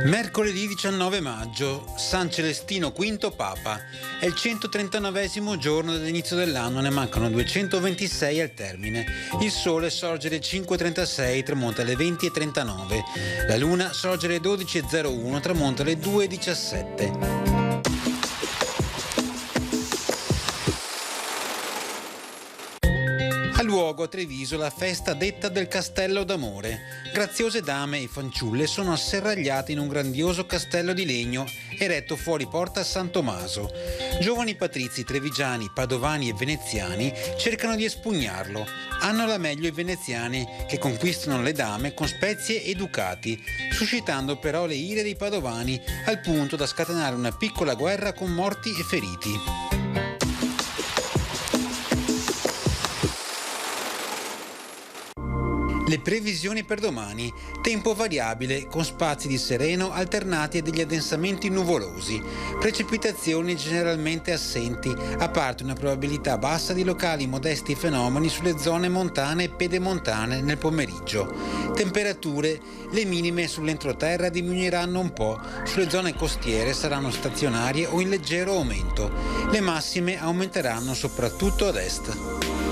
Mercoledì 19 maggio, San Celestino V Papa. È il 139esimo giorno dall'inizio dell'anno, ne mancano 226 al termine. Il sole sorge alle 5:36, tramonta alle 20:39. La luna sorge alle 12:01, tramonta alle 2:17. Ha luogo a Treviso la festa detta del Castello d'Amore. Graziose dame e fanciulle sono asserragliate in un grandioso castello di legno eretto fuori porta San Tommaso. Giovani patrizi trevigiani, padovani e veneziani cercano di espugnarlo. Hanno la meglio i veneziani che conquistano le dame con spezie e ducati, suscitando però le ire dei padovani al punto da scatenare una piccola guerra con morti e feriti. Le previsioni per domani: tempo variabile con spazi di sereno alternati a degli addensamenti nuvolosi, precipitazioni generalmente assenti, a parte una probabilità bassa di locali modesti fenomeni sulle zone montane e pedemontane nel pomeriggio. Temperature: le minime sull'entroterra diminuiranno un po', sulle zone costiere saranno stazionarie o in leggero aumento, le massime aumenteranno soprattutto ad est.